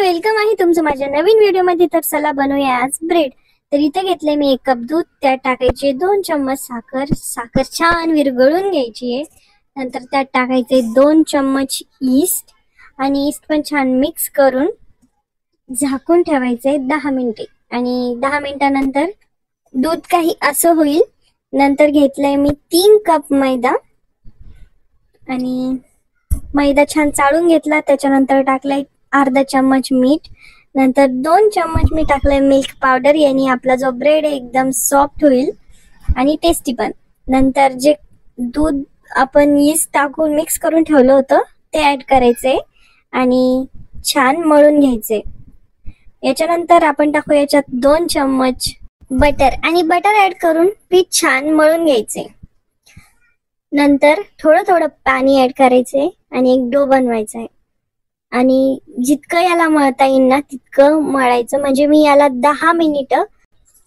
Welcome आहे तुमचं माझ्या नवीन व्हिडिओमध्ये। तर चला बनवूया आज ब्रेड। तर इथे घेतले मी 1 कप दूध, त्यात टाकायचे 2 चम्मच साखर। साखर छान विरघळून घ्यायची आहे। नंतर त्यात टाकायचे 2 चम्मच ईस्ट आणि ईस्ट पण छान मिक्स करून झाकून ठेवायचे 10 मिनिटे। आणि 10 मिनिटानंतर दूध काही असं होईल। नंतर घेतलंय मी 3 कप मैदा आणि मैदा छान चाळून घेतला। त्याच्यानंतर टाकलाय अर्धा चम्मच मीठ। नंतर 2 चम्मच मी टाकलाय मिल्क पावडर। यानी आपला जो ब्रेड आहे एकदम सॉफ्ट होईल आणि टेस्टी पण। नंतर जे दूध आपण यीस्ट टाकून मिक्स करून ठेवलं होतं ते ऍड करायचे आणि छान मळून घ्यायचे। याच्यानंतर आपण टाकू याच्यात 2 चम्मच बटर आणि बटर ऍड करून पीठ छान मळून घ्यायचे। नंतर थोडं थोडं पाणी ऍड करायचे आणि एक डो बनवायचा आहे। आणि जितकं याला मळता येईल ना तितकं मळायचं। म्हणजे मी याला 10 मिनिटं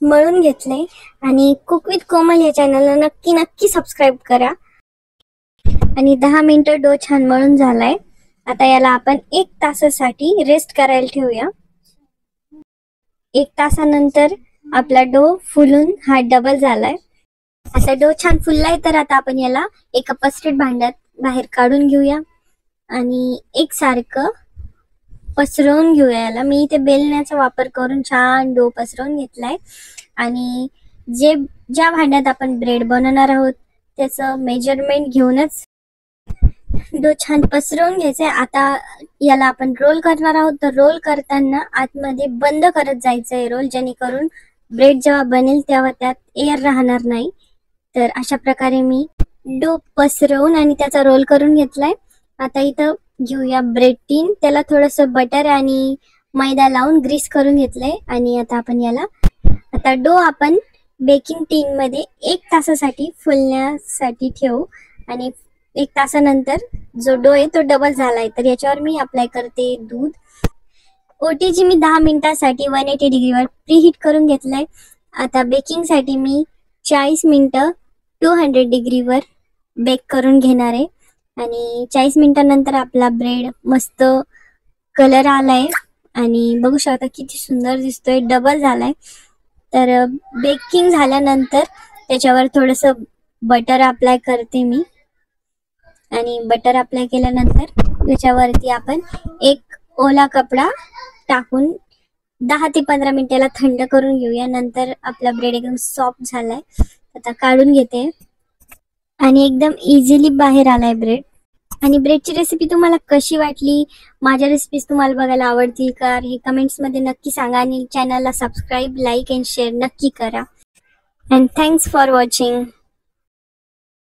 मळून घेतले। आणि कुक विथ कोमल या चॅनलला नक्की सबस्क्राइब करा। आणि 10 मिनिटं डो छान मळून झालाय। आता याला आपण 1 तासासाठी रेस्ट करायला ठेवूया। 1 तासानंतर आपला डो फुलून हा डबल झालाय। आता डो छान फुललाय तर आता आपण याला एका पसरट भांड्यात बाहेर काढून घेऊया आणि एकसारखं पसरवून घेऊया याला। मी इथे बेलण्याचा वापर करून छान डो पसरवून घेतलाय। आणि ज्या भांड्यात आपण ब्रेड बनवणार आहोत त्याचं मेजरमेंट घेऊनच डो छान पसरवून घ्यायचा। आता याला आपण रोल करणार आहोत तर रोल करताना आतमध्ये बंद करत जायचंय रोल, जेणेकरून ब्रेड जेव्हा बनेल तेव्हा त्यात एअर राहणार नाही। तर अशा प्रकारे मी डो पसरवून आणि त्याचा रोल करून घेतलाय। आता इथं घेऊया ब्रेड टीन, त्याला थोडंसं बटर आणि मैदा लावून ग्रीस करून घेतलंय। आणि आता आपण याला डो आपण बेकिंग टीन मध्ये 1 तासासाठी फुलण्यासाठी ठेवू। आणि 1 तासानंतर जो डो आहे तो डबल झालाय। तर याच्यावर मी अप्लाय करते दूध। ओटीजी मी 10 मिनिटांसाठी 180 डिग्रीवर प्रीहीट करून घेतलंय। आता बेकिंग साठी मी 40 मिनिटं 200 डिग्रीवर बेक करून घेणार आहे। आणि 40 मिनिटांनंतर आपला ब्रेड मस्त कलर आलाय आणि बघू शकता किती सुंदर दिसतोय, डबल झालाय। तर बेकिंग झाल्यानंतर त्याच्यावर थोडंसं बटर अप्लाय करते मी। आणि बटर अप्लाय केल्यानंतर त्याच्यावरती आपण एक ओला कपडा टाकून 10 ते 15 मिनिटाला थंड करून घेऊया। नंतर आपला ब्रेड एकदम सॉफ्ट झालाय। आता काढून घेते आणि एकदम इझिली बाहेर आलाय ब्रेड। आणि ब्रेडची रेसिपी तुम्हाला कशी वाटली, माझ्या रेसिपीज तुम्हाला बघायला आवडतील का हे कमेंट्स मध्ये नक्की सांगा। आणि चॅनलला सबस्क्राइब, लाईक अँड शेअर नक्की करा। And thanks for watching.